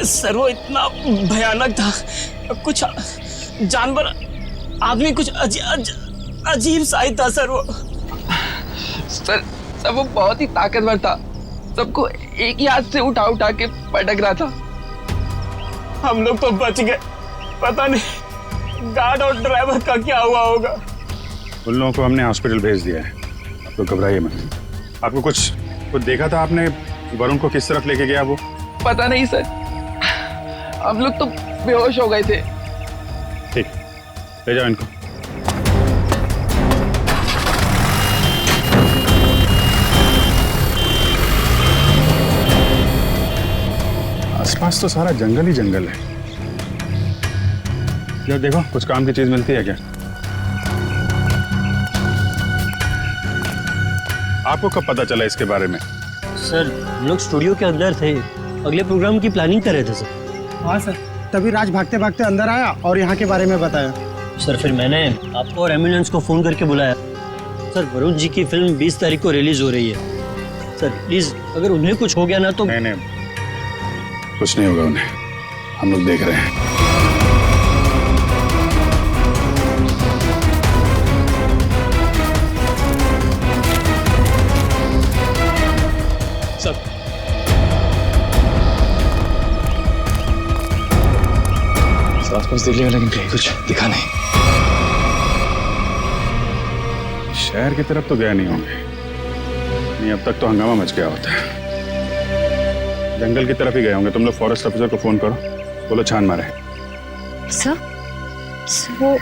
Sir वो इतना भयानक था, कुछ जानवर आदमी कुछ अजीब सा ही था सर वो। सर वो बहुत ही ताकतवर था, सबको एक ही हाथ से उठा उठा के पटक रहा था। हम लोग तो बच गए, पता नहीं गार्ड और ड्राइवर का क्या हुआ होगा। उन लोगों को हमने हॉस्पिटल भेज दिया है, आप तो घबराइए मत। आपको कुछ देखा था आपने, वरुण को किस तरफ लेके गया वो? पता नहीं सर, हम लोग तो बेहोश हो गए थे। ठीक, ले जाओ इनको। आसपास तो सारा जंगल ही जंगल है। यार देखो, कुछ काम की चीज मिलती है क्या? आपको कब पता चला इसके बारे में? सर हम लोग स्टूडियो के अंदर थे, अगले प्रोग्राम की प्लानिंग कर रहे थे सर। हाँ सर, तभी राज भागते भागते अंदर आया और यहाँ के बारे में बताया। सर फिर मैंने आपको और एम्बुलेंस को फोन करके बुलाया। सर वरुण जी की फिल्म 20 तारीख को रिलीज हो रही है। सर प्लीज अगर उन्हें कुछ हो गया ना तो। नहीं, कुछ नहीं होगा उन्हें, हम लोग देख रहे हैं। सब आसपास देख लिया लेकिन कहीं कुछ दिखा नहीं। शहर की तरफ तो गए नहीं होंगे, नहीं अब तक तो हंगामा मच गया होता है। जंगल की तरफ ही गए होंगे। तुम लोग फॉरेस्ट ऑफिसर को फोन करो, बोलो छान मारे। सर वो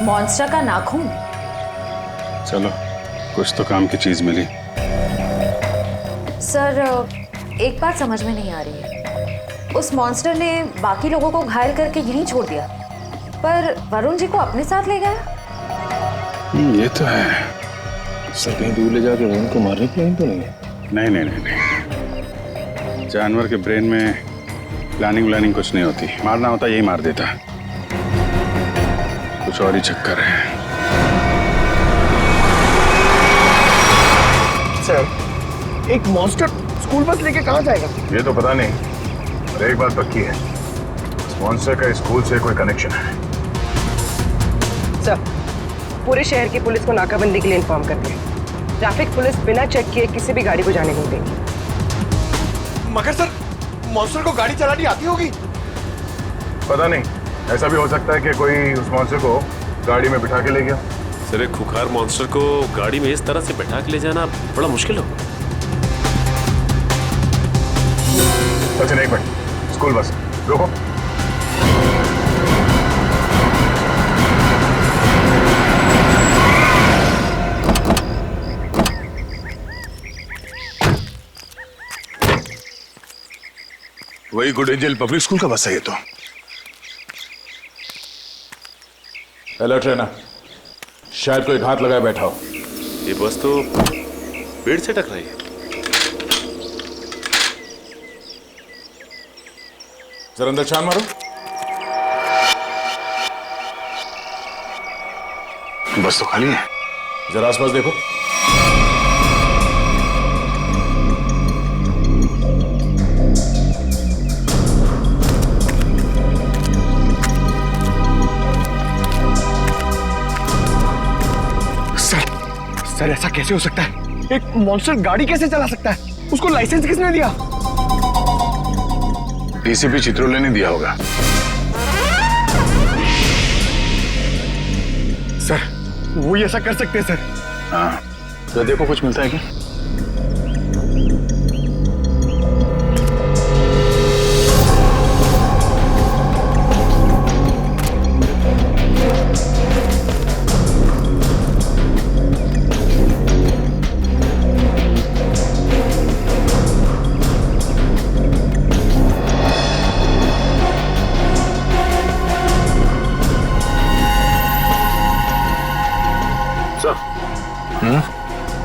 मॉन्स्टर का नाखून। चलो, कुछ तो काम की चीज मिली। सर एक बात समझ में नहीं आ रही है, उस मॉन्स्टर ने बाकी लोगों को घायल करके यहीं छोड़ दिया, पर वरुण जी को अपने साथ ले गया। ये तो है। सर कहीं दूर ले जाकर वरुण को मारने की प्लान तो नहीं है? नहीं। जानवर के ब्रेन में प्लानिंग कुछ नहीं होती। मारना होता यही मार देता, कुछ और ही चक्कर है। सर एक मॉन्स्टर स्कूल बस लेके कहाँ जाएगा? ये तो पता नहीं, पर एक बात पक्की है, मॉन्स्टर का स्कूल से कोई कनेक्शन है। सर पूरे शहर की पुलिस को नाकाबंदी के लिए इन्फॉर्म करते हैं। ट्रैफिक पुलिस बिना चेक किए किसी भी गाड़ी को जाने नहीं देगी। मगर सर, मॉन्स्टर को गाड़ी चलानी आती होगी? पता नहीं, ऐसा भी हो सकता है कि कोई उस मॉन्स्टर को गाड़ी में बिठा के ले गया। सर एक खुखार मॉन्स्टर को गाड़ी में इस तरह से बैठा के ले जाना बड़ा मुश्किल होगा। सचिन एक मिनट, स्कूल बस रोको। वही गुड एंजल पब्लिक स्कूल का बस है ये तो। अलर्ट रहना, शायद कोई घात लगाए बैठा हो। ये बस तो पेड़ से टकराई है। जरा अंदर छान मारो। बस तो खाली है। जरा आसपास देखो। सर ऐसा कैसे हो सकता है? एक मॉन्स्टर गाड़ी कैसे चला सकता है? उसको लाइसेंस किसने दिया? डीसीपी चित्रोले ने दिया होगा। सर वो ही ऐसा कर सकते हैं सर। हाँ, तो देखो कुछ मिलता है क्या?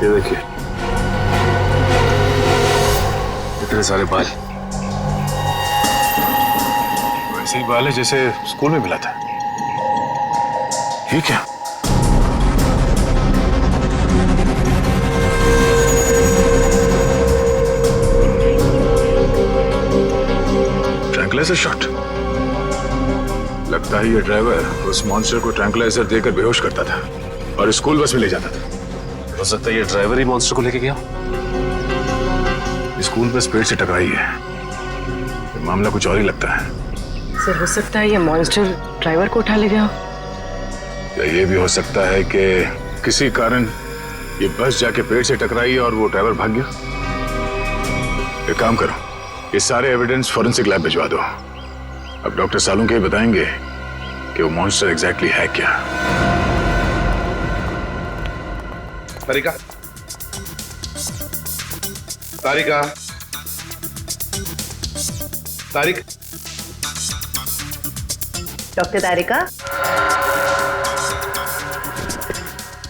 ये देखिए, इतने सारे बाल, वैसे ही बाल है जैसे स्कूल में मिला था। ये क्या? ट्रांकुलाइजर शॉट। लगता है ये ड्राइवर उस मॉन्स्टर को ट्रांकुलाइजर देकर बेहोश करता था और स्कूल बस में ले जाता था। हो सकता है ये ड्राइवर ही मॉन्स्टर को लेके गया। स्कूल बस पेड़ से टकराई है। ये मामला कुछ और ही लगता है। सर हो सकता है ये मॉन्स्टर ड्राइवर को उठा ले गया। या ये भी हो सकता है कि किसी कारण ये बस जाके पेड़ से टकराई और वो ड्राइवर भाग गया। एक काम करो, ये सारे एविडेंस फॉरेंसिक लैब भिजवा दो। अब डॉक्टर सालुंके बताएंगे कि वो मॉन्स्टर एग्जैक्टली है क्या। तारिका, तारिका, तारिक, डॉक्टर तारिका,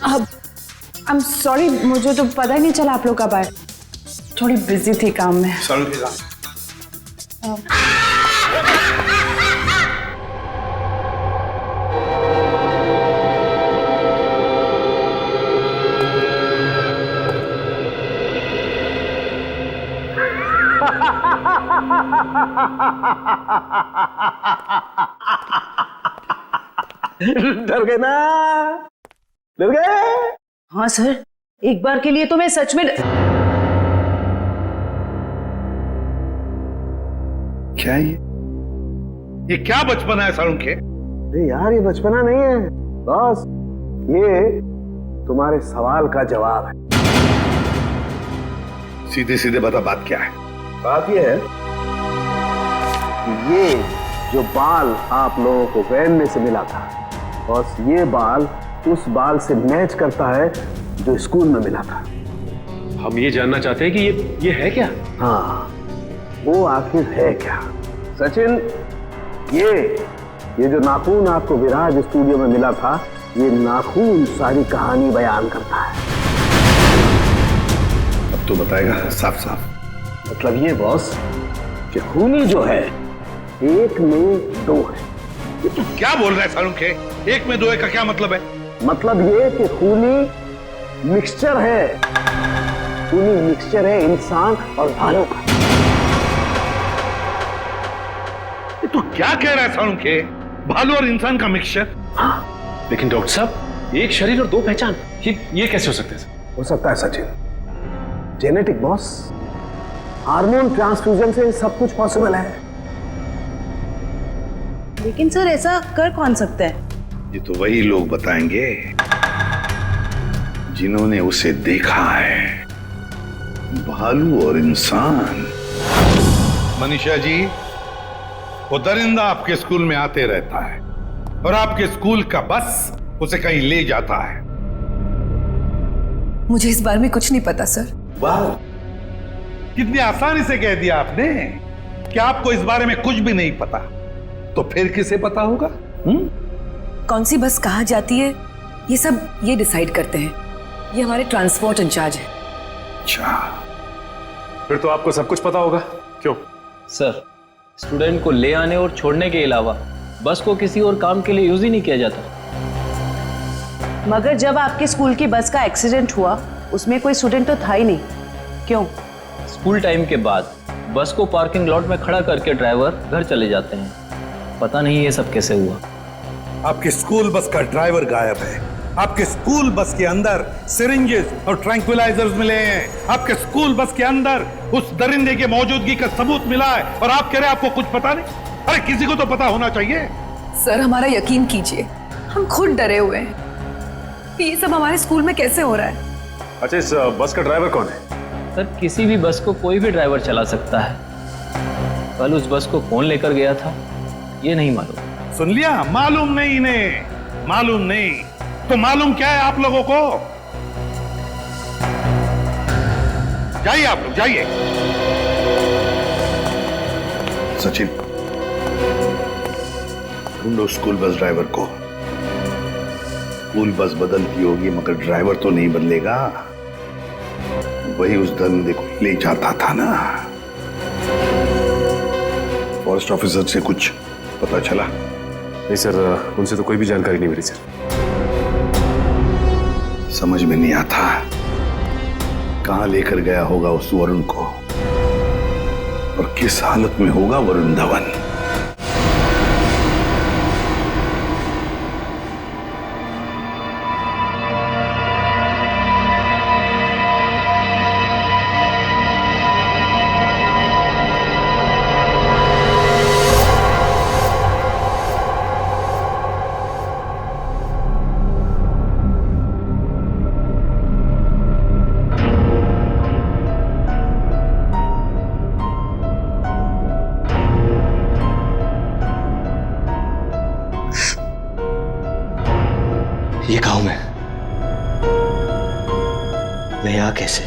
अब आई एम सॉरी, मुझे तो पता ही नहीं चला आप लोग कब आए। थोड़ी बिजी थी काम में। सालुंके का डर गए ना? डर गए? हाँ सर, एक बार के लिए तो मैं सच में। क्या ये क्या बचपना है सालुंके? अरे यार, ये बचपना नहीं है बॉस, ये तुम्हारे सवाल का जवाब है। सीधे सीधे बता, बात क्या है? बात ये है कि ये जो बाल आप लोगों को वैन में से मिला था, बॉस, ये बाल उस बाल से मैच करता है जो स्कूल में मिला था। हम ये जानना चाहते हैं कि ये है क्या? हाँ, वो आखिर है क्या? सचिन, ये जो नाखून आपको विराज स्टूडियो में मिला था, ये नाखून सारी कहानी बयान करता है। अब तो बताएगा साफ साफ। मतलब ये बॉस कि खूनी जो है एक में दो है। ये तू क्या बोल रहा है सालुंके? एक में दो है का क्या मतलब है? मतलब ये कि खूनी मिक्सचर है। खूनी मिक्सचर है इंसान और भालू का। ये तू क्या कह रहा है सालुंके? भालू और इंसान का मिक्सचर? हाँ, लेकिन डॉक्टर साहब, एक शरीर और दो पहचान, ये कैसे हो सकता है? हो सकता है Sachin, genetic boss. Hormone transfusion से सब कुछ पॉसिबल है। लेकिन सर, ऐसा कर कौन सकता है? ये तो वही लोग बताएंगे जिन्होंने उसे देखा है। भालू और इंसान। मनीषा जी, वो दरिंदा आपके स्कूल में आते रहता है और आपके स्कूल का बस उसे कहीं ले जाता है। मुझे इस बारे में कुछ नहीं पता सर। वाह, कितनी आसानी से कह दिया आपने कि आपको इस बारे में कुछ भी नहीं पता। तो फिर किसे पता होगा? कौन सी बस कहाँ जाती है, ये सब ये डिसाइड करते हैं। ये हमारे ट्रांसपोर्ट इंचार्ज है। अच्छा, फिर तो आपको सब कुछ पता होगा। क्यों? सर, स्टूडेंट को ले आने और छोड़ने के अलावा बस को किसी और काम के लिए यूज ही नहीं किया जाता। मगर जब आपके स्कूल की बस का एक्सीडेंट हुआ, उसमें कोई स्टूडेंट तो था ही नहीं। क्यों? स्कूल टाइम के बाद बस को पार्किंग लॉट में खड़ा करके ड्राइवर घर चले जाते हैं। पता नहीं ये सब कैसे हुआ। आपके स्कूल बस का ड्राइवर गायब है। आपके स्कूल बस के अंदर सिरिंजेस और ट्रैंक्विलाइजर्स मिले हैं। आपके स्कूल बस के अंदर उस दरिंदे की मौजूदगी का सबूत मिला है और आप कह रहे हैं आपको कुछ पता नहीं? अरे किसी को तो पता होना चाहिए। सर, हमारा यकीन कीजिए, हम खुद डरे हुए हैं कि ये सब हमारे स्कूल में कैसे हो रहा है। अच्छा, इस बस का ड्राइवर कौन है? सर, किसी भी बस को कोई भी ड्राइवर चला सकता है। कल उस बस को कौन लेकर गया था ये नहीं मालूम। सुन लिया? मालूम नहीं इन्हें, मालूम नहीं। तो मालूम क्या है आप लोगों को? जाइए आप लोग, जाइए। सचिन, ढूंढो स्कूल बस ड्राइवर को। स्कूल बस बदलती होगी मगर ड्राइवर तो नहीं बदलेगा। वही उस दरिंदे को ले जाता था ना। फॉरेस्ट ऑफिसर से कुछ पता चला? नहीं सर, उनसे तो कोई भी जानकारी नहीं मिली सर। समझ में नहीं आता कहां लेकर गया होगा उस वरुण को और किस हालत में होगा वरुण धवन। गया कैसे?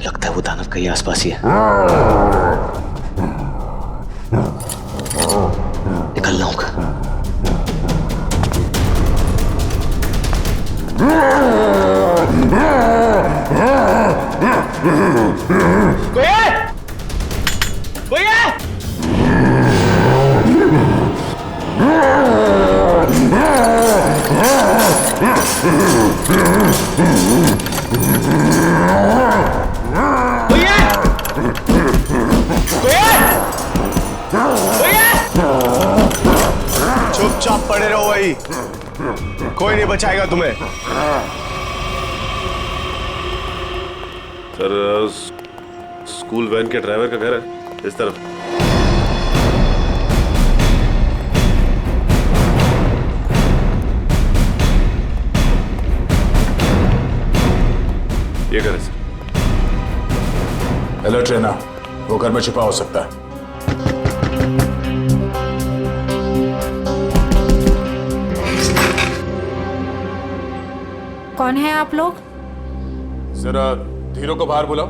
लगता है वो दानव कहीं आसपास ही है। निकलना होगा। कोई है? कोई है? चुपचाप पड़े रहो वही, कोई नहीं बचाएगा तुम्हें। सर स्कूल वैन के ड्राइवर का घर है इस तरफ। ये घर है सर। अलर्ट रहना, वो घर में छिपा हो सकता है। कौन है आप लोग? जरा धीरू को बाहर बुलाओ।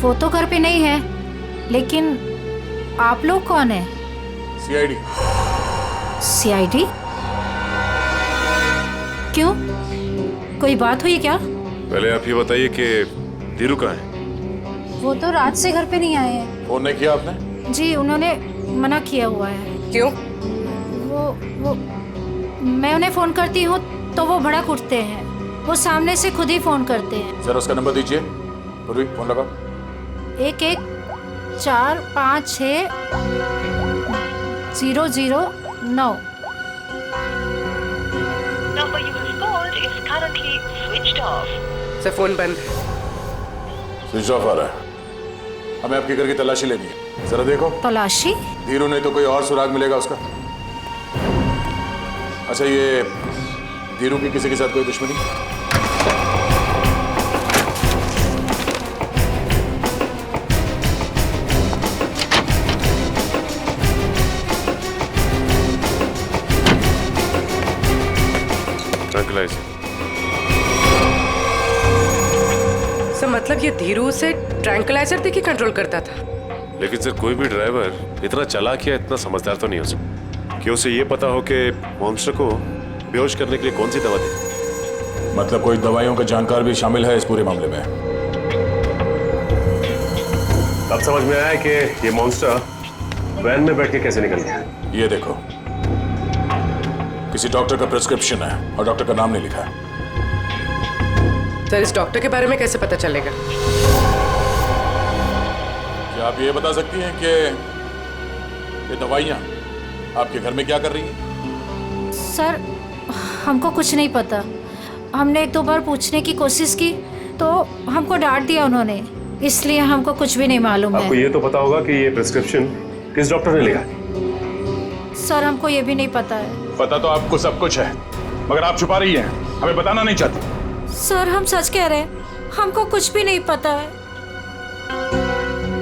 वो तो घर पे नहीं है, लेकिन आप लोग कौन है? सीआईडी। सीआईडी? क्यों, कोई बात हुई क्या? पहले आप ये बताइए कि धीरू कहाँ है? वो तो रात से घर पे नहीं आए हैं। फोन नहीं किया आपने? जी उन्होंने मना किया हुआ है। क्यों? वो मैं उन्हें फोन करती हूँ तो वो भड़क उठते हैं। वो सामने से खुद ही फोन करते हैं। जरा उसका नंबर दीजिए। पूर्वी फोन लगाओ। 11456009। सर फोन बंद। स्विच ऑफ आ रहा है। हमें आपके घर की तलाशी लेनी है। जरा देखो। तलाशी? धीरू नहीं तो कोई और सुराग मिलेगा उसका। अच्छा ये धीरू की किसी के साथ कोई दुश्मनी? ट्रैंक्विलाइजर। सर मतलब ये धीरू से ट्रैंक्विलाइजर देके कंट्रोल करता था? लेकिन सर कोई भी ड्राइवर इतना चालाक या इतना समझदार तो नहीं हो सकता कि उसे ये पता हो कि मॉन्स्टर को बेहोश करने के लिए कौन सी दवा दी। मतलब कोई दवाइयों का जानकार भी शामिल है इस पूरे मामले में। अब समझ में आया कि ये मॉन्स्टर वैन में बैठ के कैसे निकल गया। ये देखो, किसी डॉक्टर का प्रिस्क्रिप्शन है और डॉक्टर का नाम नहीं लिखा है। सर इस डॉक्टर के बारे में कैसे पता चलेगा? क्या आप ये बता सकती हैं कि ये दवाइयाँ आपके घर में क्या कर रही हैं? सर हमको कुछ नहीं पता। हमने एक दो बार पूछने की कोशिश की तो हमको डांट दिया उन्होंने, इसलिए हमको कुछ भी नहीं मालूम है। आपको ये तो पता होगा कि ये प्रिस्क्रिप्शन किस डॉक्टर ने लिखा? सर हमको ये भी नहीं पता है। पता तो आपको सब कुछ है, मगर आप छुपा रही हैं, हमें बताना नहीं चाहती। सर हम सच कह रहे हैं, हमको कुछ भी नहीं पता है।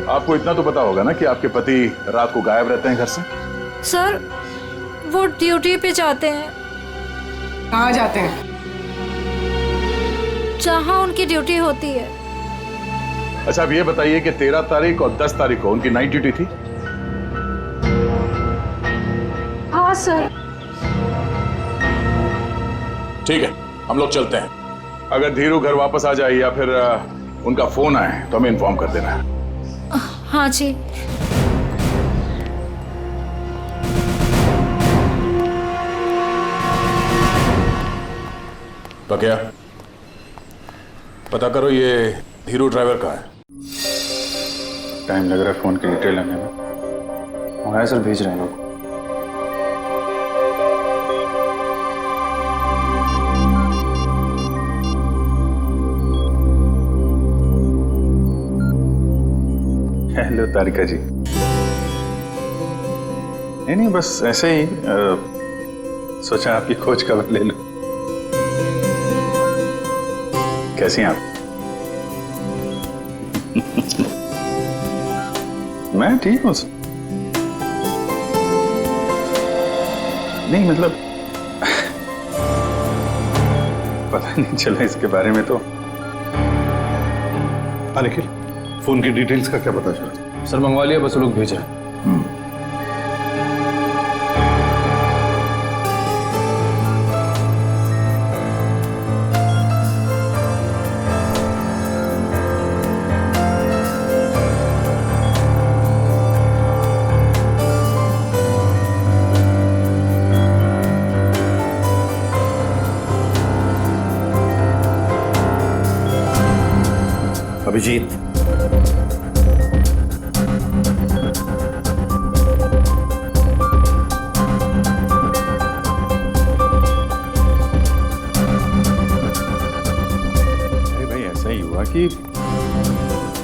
आपको इतना तो पता होगा ना कि आपके पति रात को गायब रहते हैं घर से? सर वो ड्यूटी पे जाते हैं। कहाँ जाते हैं? जहाँ उनकी ड्यूटी होती है। अच्छा अब ये बताइए कि 13 तारीख और 10 तारीख को उनकी नाइट ड्यूटी थी? हाँ सर। ठीक है, हम लोग चलते हैं। अगर धीरू घर वापस आ जाए या फिर उनका फोन आए तो हमें इन्फॉर्म कर देना है। हाँ जी। क्या पता करो ये धीरू ड्राइवर का है। टाइम लग रहा है फोन की डिटेल लेने में। मंगाया सर, भेज रहे हैं लोग। हेलो तारिका जी। नहीं, बस ऐसे ही सोचा आपकी खोज खबर ले लूं। कैसी हैं आप? मैं ठीक हूँ। नहीं मतलब पता नहीं चला इसके बारे में तो। निखिल, फोन की डिटेल्स का क्या पता चला? सर मंगवा लिया, बस वो लोग भेजा। अभिजीत, अरे भाई ऐसा ही हुआ कि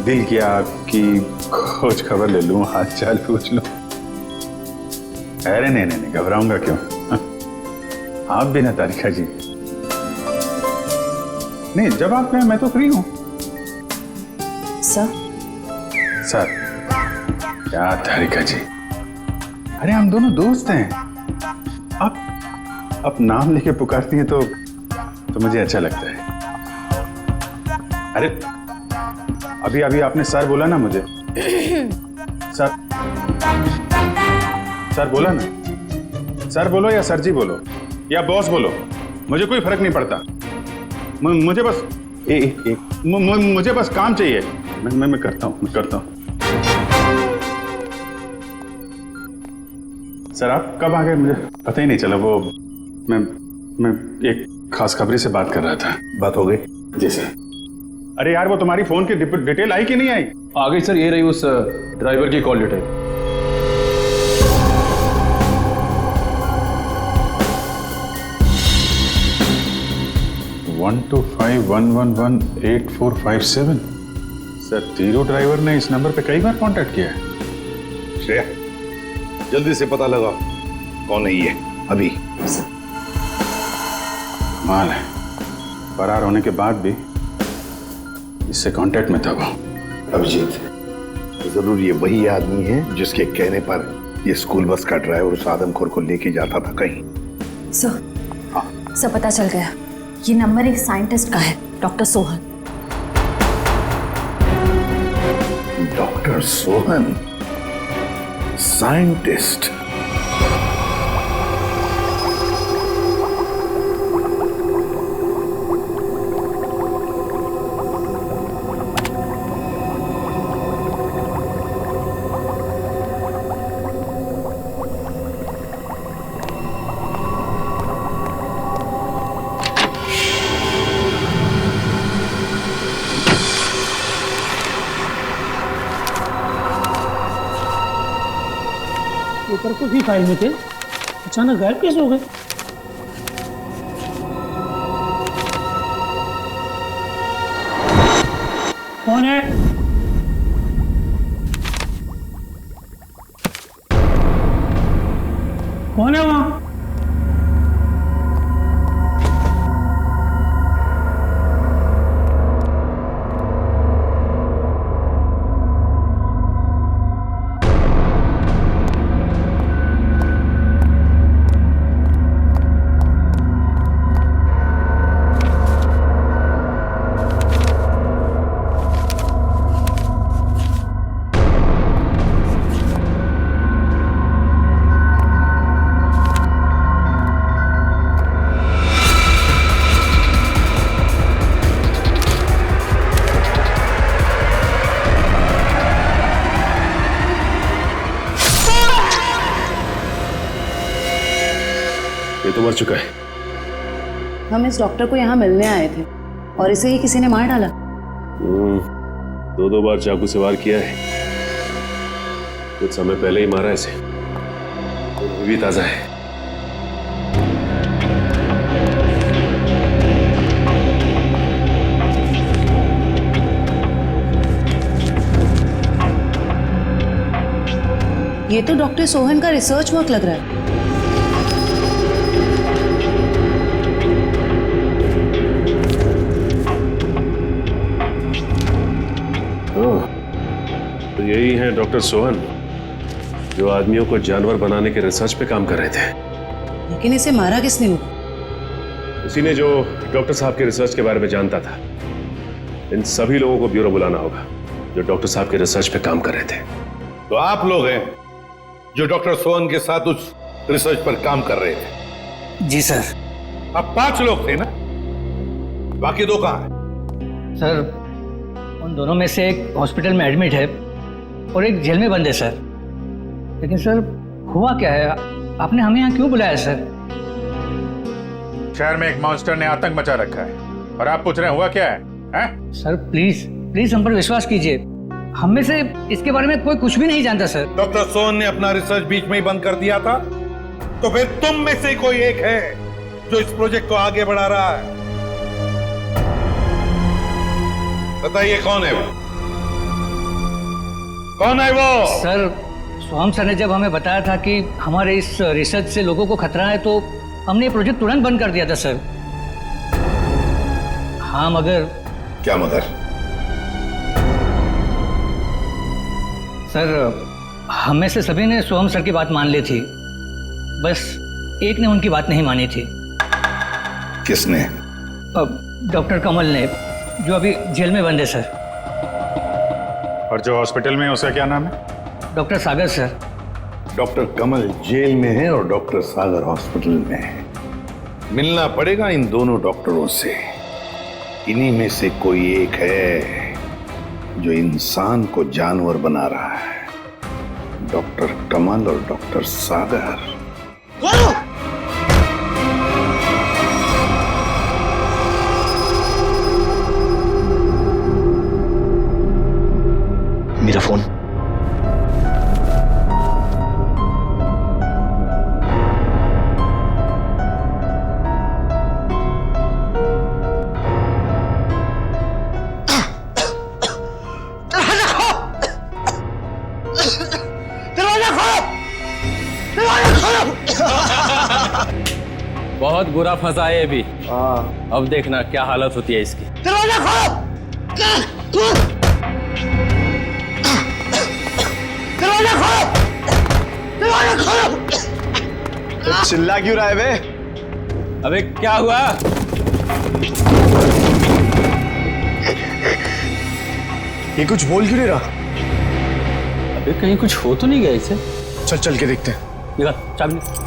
दिल किया आपकी खोज खबर ले लूं, हाल चाल पूछ लूं। अरे नहीं, घबराऊंगा क्यों? आप भी ना तारिका जी। नहीं, जब आप कहें मैं तो फ्री हूं। सर क्या तारिका जी, अरे हम दोनों दोस्त हैं। आप नाम लेके पुकारती हैं तो मुझे अच्छा लगता है। अरे अभी आपने सर बोला ना मुझे। सर बोला ना। सर बोलो या सर जी बोलो या बॉस बोलो, मुझे कोई फर्क नहीं पड़ता। मुझे बस मुझे बस काम चाहिए। मैं करता हूँ। सर आप कब आ गए? मुझे पता ही नहीं चला। वो मैं एक खास खबरी से बात कर रहा था। बात हो गई? जी सर। अरे यार, वो तुम्हारी फोन की डिटेल आई कि नहीं आई? आ गई सर, ये रही उस ड्राइवर की कॉल डिटेल। वन 125111845 सर, तीरो ड्राइवर ने इस नंबर पे कई बार कांटेक्ट किया है। श्रेया, जल्दी से पता लगा कौन है ये अभी। माल है, फरार होने के बाद भी इससे कांटेक्ट में था वो। अभिजीत, जरूर ये वही आदमी है जिसके कहने पर ये स्कूल बस का ड्राइवर उस आदमखोर को लेके जाता था कहीं। सर पता चल गया, ये नंबर एक साइंटिस्ट का है, doctor Sohan. Doctor Sohan, scientist. Paper को भी फाइल में थे, अचानक गायब कैसे हो गए? कौन है? कौन है वहां? ये तो मर चुका है। हम इस डॉक्टर को यहाँ मिलने आए थे और इसे ही किसी ने मार डाला। 2 बार चाकू से वार किया है, कुछ समय पहले ही मारा इसे, ये भी ताजा है। ये तो डॉक्टर सोहन का रिसर्च वर्क लग रहा है। तो यही है डॉक्टर सोहन जो आदमियों को जानवर बनाने के रिसर्च पे काम कर रहे थे। लेकिन इसे मारा किसने होगा? इसी ने जो डॉक्टर साहब के रिसर्च के बारे में जानता था। इन सभी लोगों को ब्यूरो बुलाना होगा जो डॉक्टर साहब के रिसर्च पे काम कर रहे थे। तो आप लोग हैं जो डॉक्टर सोहन के साथ उस रिसर्च पर काम कर रहे थे? जी सर। अब 5 लोग थे ना, बाकी 2 कहां हैं? सर उन दोनों में से एक हॉस्पिटल में एडमिट है और एक जेल में बंद है सर। लेकिन सर हुआ क्या है, आपने हमें यहाँ क्यों बुलाया सर? शहर में एक मॉन्स्टर ने आतंक मचा रखा है और आप पूछ रहे हैं हुआ क्या है, हैं? सर प्लीज प्लीज हम पर विश्वास कीजिए, हम में से इसके बारे में कोई कुछ भी नहीं जानता सर। डॉक्टर सोहन ने अपना रिसर्च बीच में ही बंद कर दिया था, तो फिर तुम में से कोई एक है जो इस प्रोजेक्ट को आगे बढ़ा रहा है। बताइए कौन है वो? कौन है वो? सर सोहम सर ने जब हमें बताया था कि हमारे इस रिसर्च से लोगों को खतरा है तो हमने ये प्रोजेक्ट तुरंत बंद कर दिया था सर। हाँ मगर। क्या मगर? सर हम में से सभी ने सोहम सर की बात मान ली थी, बस एक ने उनकी बात नहीं मानी थी। किसने? डॉक्टर कमल ने, जो अभी जेल में बंद है सर। और जो हॉस्पिटल में है उसका क्या नाम है? डॉक्टर सागर सर। डॉक्टर कमल जेल में है और डॉक्टर सागर हॉस्पिटल में है। मिलना पड़ेगा इन दोनों डॉक्टरों से। इन्हीं में से कोई एक है जो इंसान को जानवर बना रहा है। डॉक्टर कमल और डॉक्टर सागर। मेरा फोन। बहुत बुरा फंसा है अभी। अब देखना क्या हालत होती है इसकी। दरवाजा खोलो! दरवाजा खोलो! दरवाजा खोलो! चिल्ला क्यों रहा है बे? अबे क्या हुआ? ये कुछ बोल क्यों नहीं रहा? अबे कहीं कुछ हो तो नहीं गया इसे? चल चल के देखते हैं। निकाल चाबी।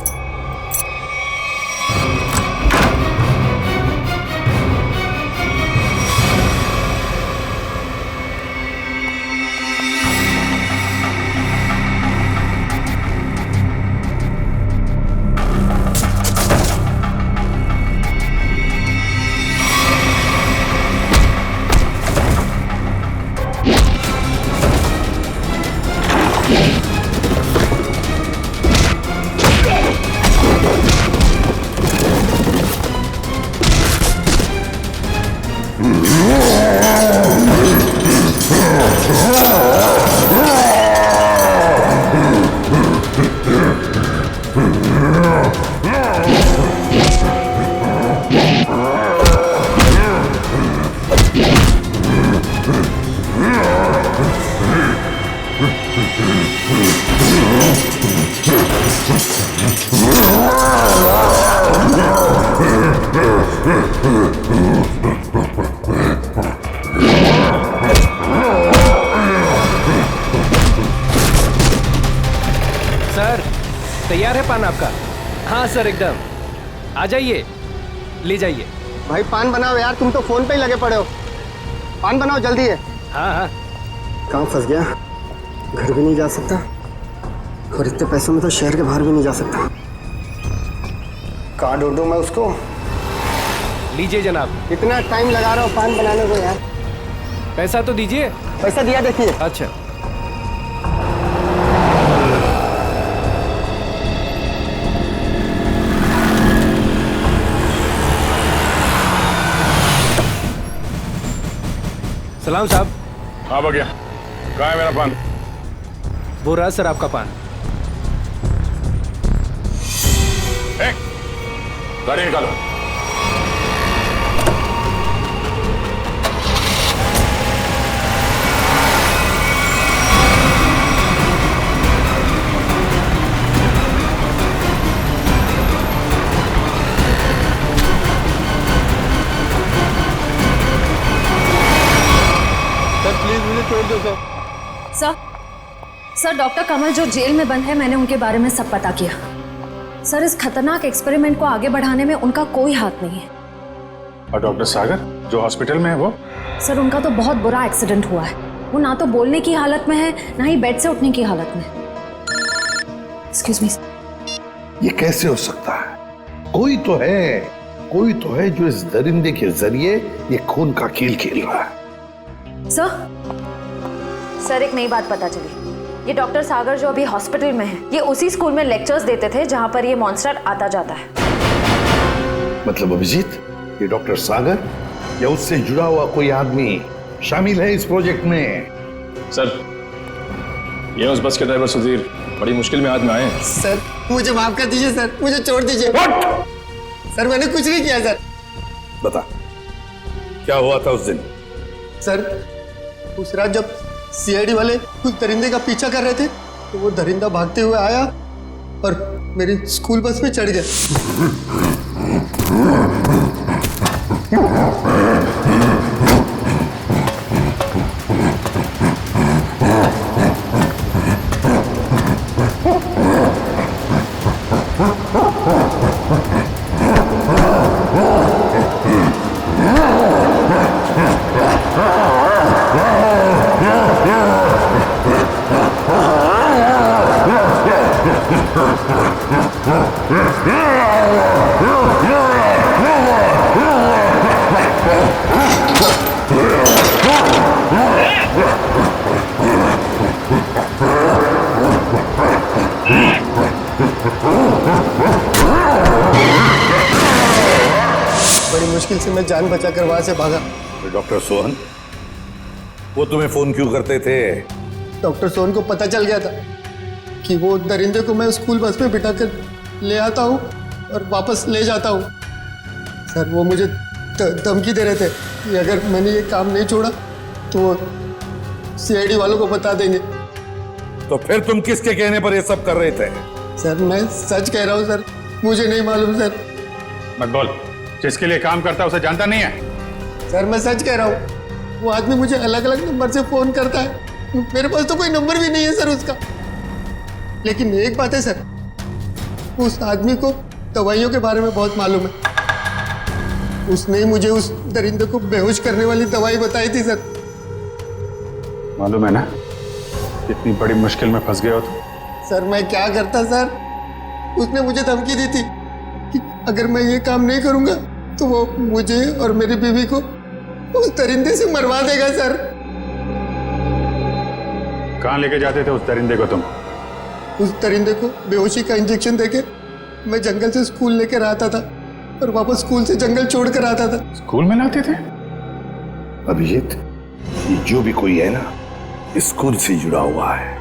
सर तैयार है पान आपका? हाँ सर एकदम। आ जाइए, ले जाइए। भाई पान बनाओ यार, तुम तो फोन पे ही लगे पड़े हो। पान बनाओ जल्दी है। हाँ हाँ। कहाँ फंस गया? घर भी नहीं जा सकता और इतने पैसों में तो शहर के बाहर भी नहीं जा सकता। कहाँ ढूंढूं मैं उसको? लीजिए जनाब। इतना टाइम लगा रहा हूँ पान बनाने को यार। पैसा तो दीजिए। पैसा दिया देखिए। अच्छा सलाम साहब। हाँ भैया, कहाँ है मेरा पान? वो रहा सर आपका पान। गाड़ी निकालो। सर प्लीज मुझे छोड़ दो सर। सर डॉक्टर कमल जो जेल में बंद है, मैंने उनके बारे में सब पता किया। सर इस खतरनाक एक्सपेरिमेंट को आगे बढ़ाने में उनका कोई हाथ नहीं है। और डॉक्टर सागर जो हॉस्पिटल में है वो? सर उनका तो बहुत बुरा एक्सीडेंट हुआ है। वो ना तो बोलने की हालत में है, ना ही बेड से उठने की हालत में। Excuse me. ये कैसे हो सकता है? कोई तो है जो इस दरिंदे के जरिए ये खून का खेल खेल रहा है। सर एक नई बात पता चली। ये डॉक्टर सागर जो अभी हॉस्पिटल में है, ये उसी स्कूल में लेक्चर्स देते थे जहां पर ये मॉन्स्टर आता जाता है। मतलब अभिजीत, ये डॉक्टर सागर या उससे जुड़ा हुआ कोई आदमी शामिल है इस प्रोजेक्ट में? सर ये उस बस के ड्राइवर सुधीर बड़ी मुश्किल में आज में आए हैं। सर मुझे माफ कर दीजिए सर, मुझे छोड़ दीजिए। सर मैंने कुछ नहीं किया सर। बता क्या हुआ था उस दिन? सर उस रात जब सीआईडी वाले उस दरिंदे का पीछा कर रहे थे तो वो दरिंदा भागते हुए आया और मेरी स्कूल बस में चढ़ गया। बड़ी मुश्किल से मैं जान बचाकर वहां से भागा। डॉक्टर सोहन वो तुम्हें फोन क्यों करते थे? डॉक्टर सोहन को पता चल गया था कि वो दरिंदे को मैं स्कूल बस में बिठा कर ले आता हूँ और वापस ले जाता हूँ। सर वो मुझे धमकी दे रहे थे कि अगर मैंने ये काम नहीं छोड़ा तो वो सीआईडी वालों को बता देंगे। तो फिर तुम किसके कहने पर ये सब कर रहे थे? सर मैं सच कह रहा हूँ सर, मुझे नहीं मालूम सर। मत बोल, जिसके लिए काम करता है उसे जानता नहीं है? सर मैं सच कह रहा हूँ, वो आदमी मुझे अलग अलग नंबर से फोन करता है। मेरे पास तो कोई नंबर भी नहीं है सर उसका। लेकिन एक बात है सर, उस आदमी को दवाइयों के बारे में बहुत मालूम है। उसने ही मुझे उस दरिंदे को बेहोश करने वाली दवाई बताई थी सर। मालूम है ना इतनी बड़ी मुश्किल में फंस गए हो तुम। सर मैं क्या करता सर, उसने मुझे धमकी दी थी कि अगर मैं ये काम नहीं करूंगा तो वो मुझे और मेरी बीवी को उस दरिंदे से मरवा देगा सर। कहाँ लेके जाते थे उस दरिंदे को तुम? उस दरिंदे को बेहोशी का इंजेक्शन देके मैं जंगल से स्कूल लेकर आता था और वापस स्कूल से जंगल छोड़ कर आता था। स्कूल में लाते थे? अभिजीत ये जो भी कोई है ना स्कूल से जुड़ा हुआ है।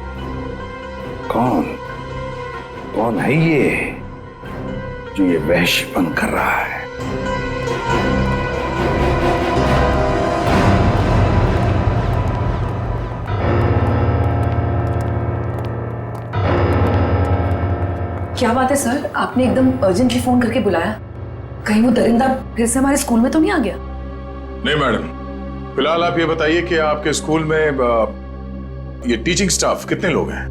कौन है ये जो ये वहशीपन कर रहा है? क्या बात है सर, आपने एकदम अर्जेंटली फोन करके बुलाया? कहीं वो दरिंदा फिर से हमारे स्कूल में तो नहीं आ गया? नहीं मैडम, फिलहाल आप ये बताइए कि आपके स्कूल में ये टीचिंग स्टाफ कितने लोग हैं?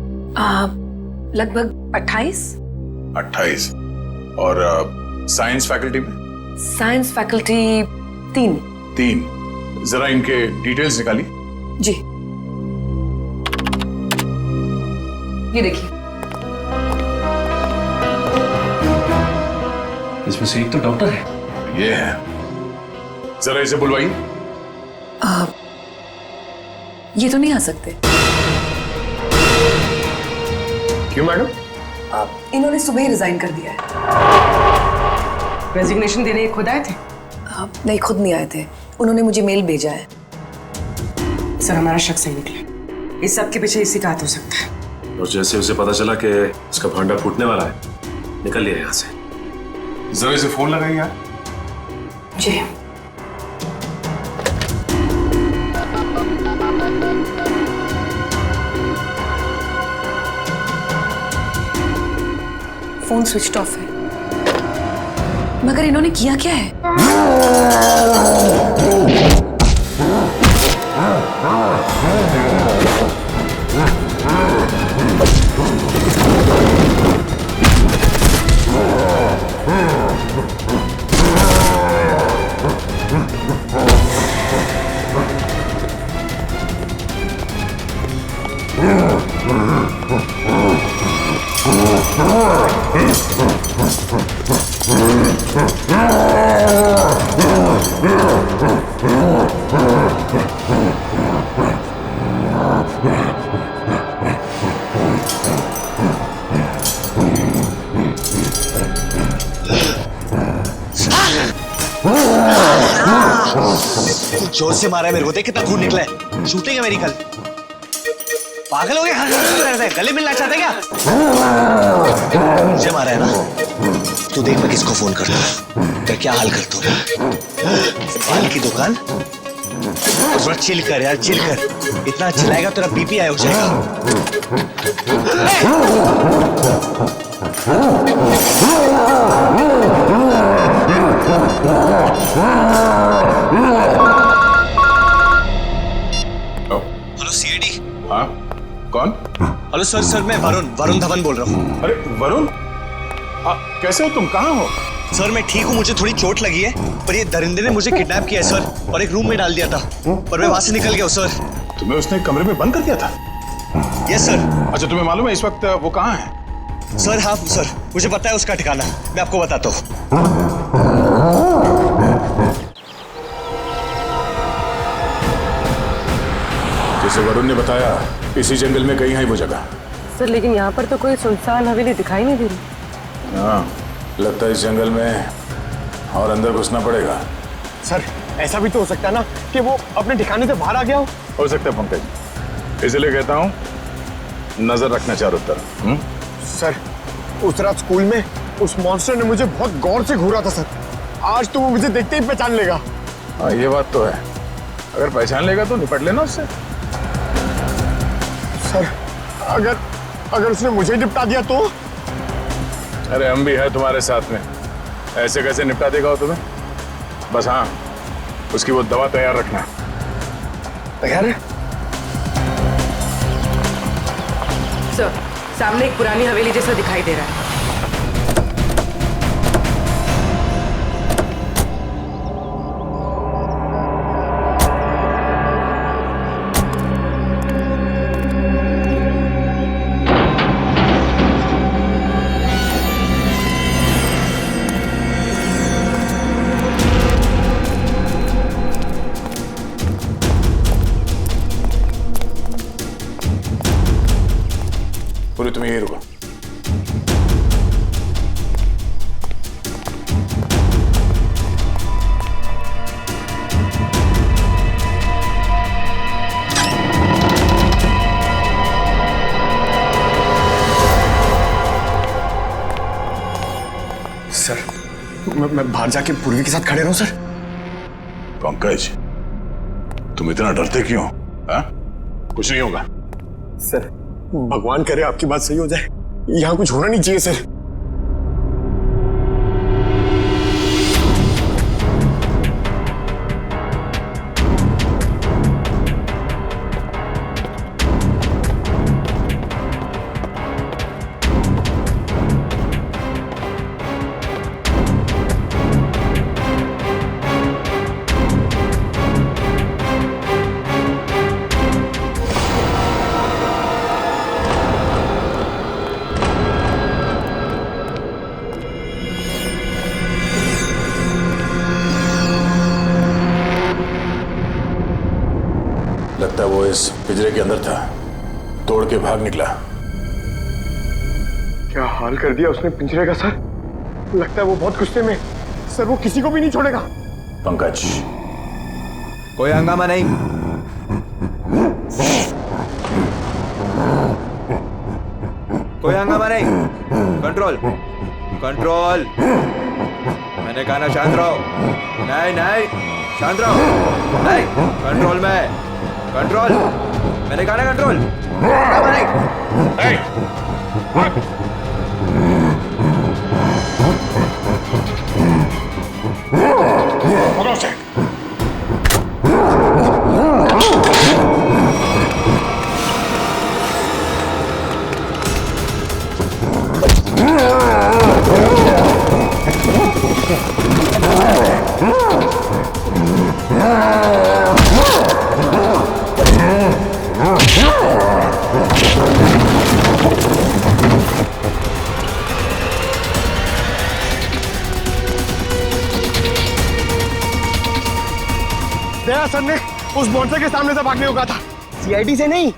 लगभग 28। 28। और साइंस फैकल्टी में? Science faculty 3। जरा इनके डिटेल्स निकालिए। जी ये देखिए, इसमें से एक तो डॉक्टर है। ये है, जरा इसे बुलवाइए। ये तो नहीं आ सकते। क्यों मैडम? इन्होंने सुबह ही रिजाइन कर दिया है। रेजिग्नेशन देने खुद आए थे? नहीं खुद नहीं आए थे, उन्होंने मुझे मेल भेजा है। सर हमारा शक सही निकला, इस सब के पीछे इसी का हाथ हो सकता है। और जैसे उसे पता चला कि उसका भांडा फूटने वाला है, निकल लिया यहाँ से। जरा इसे फोन लगाइए यार। जी। फोन स्विच ऑफ है, मगर इन्होंने किया क्या है? जोर से मारा है मेरे को, देख कितना खून निकला है। शूटिंग है मेरी कल। पागल हो गए? गले मिलना चाहते क्या? मुझे मारा है ना? तू देख मैं किसको फोन करता हूँ, तेरा क्या हाल करता हूँ। बाल की दुकान, थोड़ा चिल कर यार, चिल कर। इतना चिल्लाएगा तेरा बीपी हाई हो जाएगा। Hello CID. हाँ कौन? हेलो सर मैं वरुण धवन बोल रहा हूँ। अरे वरुण, कैसे हो तुम? कहाँ हो? सर मैं ठीक हूँ, मुझे थोड़ी चोट लगी है, पर ये दरिंदे ने मुझे किडनैप किया है सर, और एक रूम में डाल दिया था, पर मैं वहां से निकल गया हूँ सर। तुम्हें उसने कमरे में बंद कर दिया था? Yes sir. अच्छा तुम्हें मालूम है इस वक्त वो कहाँ है? सर हाँ सर, मुझे पता है उसका ठिकाना, मैं आपको बताता हूँ। जैसे वरुण ने बताया इसी जंगल में कहीं है वो जगह। सर लेकिन यहाँ पर तो कोई सुनसान हवेली दिखाई नहीं दे रही। हाँ लगता है इस जंगल में और अंदर घुसना पड़ेगा। सर ऐसा भी तो हो सकता है ना कि वो अपने ठिकाने से बाहर आ गया हो सकता है पंकज, इसलिए कहता हूँ नजर रखना चारों तरफ। सर उस रात स्कूल में उस मॉन्स्टर ने मुझे बहुत गौर से घूरा था सर, आज तो वो मुझे देखते ही पहचान लेगा। हाँ ये बात तो है, अगर पहचान लेगा तो निपट लेना उससे। सर अगर उसने मुझे निपटा दिया तो? अरे हम भी है तुम्हारे साथ में, ऐसे कैसे निपटा देगा वो तुम्हें। बस हाँ उसकी वो दवा तैयार रखना। तैयार है सर, सामने एक पुरानी हवेली जैसा दिखाई दे रहा है। पूरी तुम यही रुको। सर मैं बाहर जाके पूर्वी के साथ खड़े रहूं सर? पंकज तुम इतना डरते क्यों? हाँ कुछ नहीं होगा। सर भगवान करे आपकी बात सही हो जाए, यहाँ कुछ होना नहीं चाहिए सर। लगता है वो इस पिंजरे के अंदर था, तोड़ के भाग निकला। क्या हाल कर दिया उसने पिंजरे का सर, लगता है वो बहुत गुस्से में सर, वो किसी को भी नहीं छोड़ेगा। पंकज कोई हंगामा नहीं, कोई हंगामा नहीं, कंट्रोल कंट्रोल। मैंने कहा ना शांत रहो। नहीं नहीं, शांत रहो। नहीं, कंट्रोल में, कंट्रोल। मैंने कहा ना कंट्रोल। पकड़ो उसे। दया सर ने उस मॉन्स्टर के सामने से भागने को कहा था, सीआईडी से नहीं।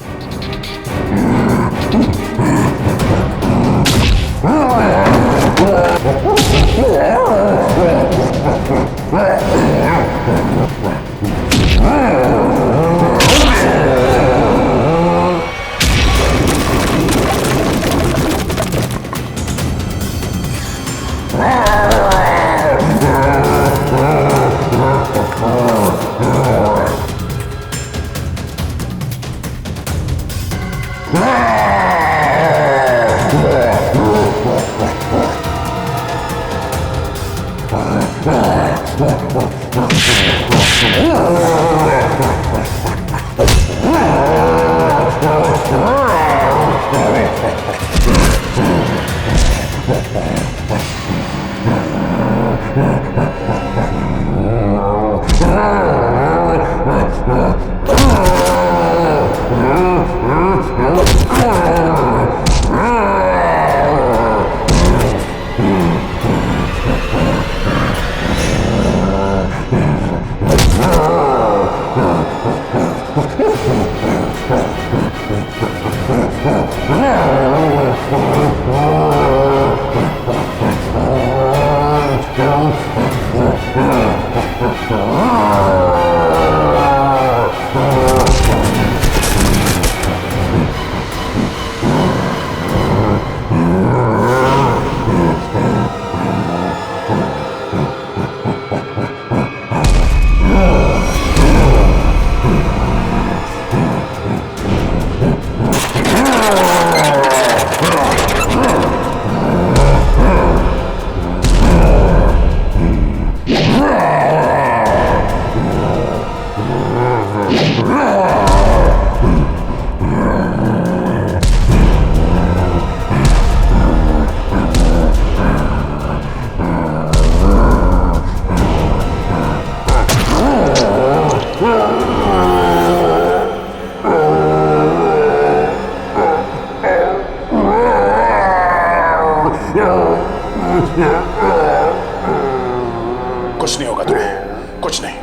कुछ नहीं होगा तुम्हें, कुछ नहीं।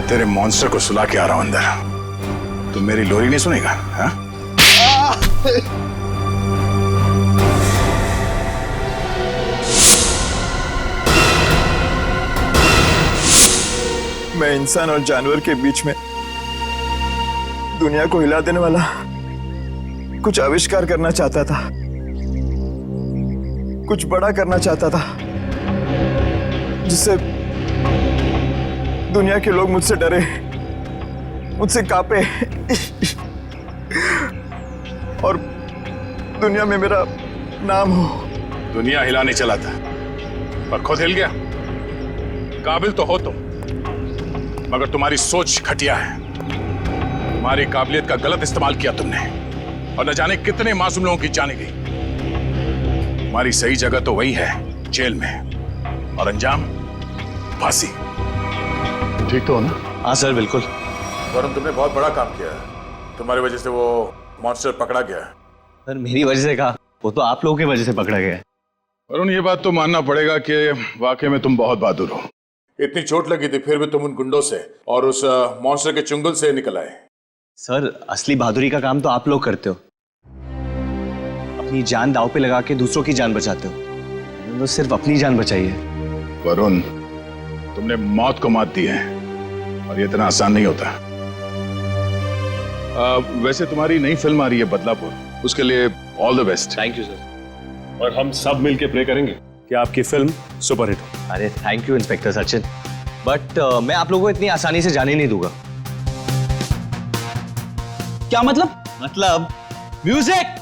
तेरे मॉन्स्टर को सुला के आ रहा हूं अंदर। तुम मेरी लोरी नहीं सुनेगा? हाँ? मैं इंसान और जानवर के बीच में दुनिया को हिला देने वाला कुछ आविष्कार करना चाहता था, कुछ बड़ा करना चाहता था, जिससे दुनिया के लोग मुझसे डरे, मुझसे कांपे और दुनिया में मेरा नाम हो। दुनिया हिलाने चला था पर खुद हिल गया। काबिल तो हो तुम, मगर तुम्हारी सोच घटिया है। तुम्हारी काबिलियत का गलत इस्तेमाल किया तुमने और न जाने कितने मासूम लोगों की जाने गई। तुम्हारी सही जगह तो वही है, जेल में, और अंजाम फांसी। ठीक तो हो ना? हाँ सर, बिल्कुल। वरुण, तुमने बहुत बड़ा काम किया है। तुम्हारी वजह से वो मॉन्स्टर पकड़ा गया है। सर मेरी वजह से कहा, वो तो आप लोगों की वजह से पकड़ा गया है। वरुण, ये बात तो मानना पड़ेगा कि वाकई में तुम बहुत बहादुर हो। इतनी चोट लगी थी फिर भी तुम उन गुंडों से और उस मॉन्स्टर के चुंगल से निकल आए। सर असली बहादुरी का काम तो आप लोग करते हो, अपनी जान दांव पे लगा के दूसरों की जान बचाते हो। तो सिर्फ अपनी जान बचाई है। वरुण, तुमने मौत को मात दी है और ये इतना आसान नहीं होता। वैसे तुम्हारी नई फिल्म आ रही है बदलापुर, उसके लिए all the best. Thank you sir. और हम सब मिलके प्रे करेंगे कि आपकी फिल्म सुपरहिट हो। अरे thank you inspector Sachin, but मैं आप लोगों को इतनी आसानी से जाने नहीं दूंगा। क्या मतलब? मतलब म्यूजिक।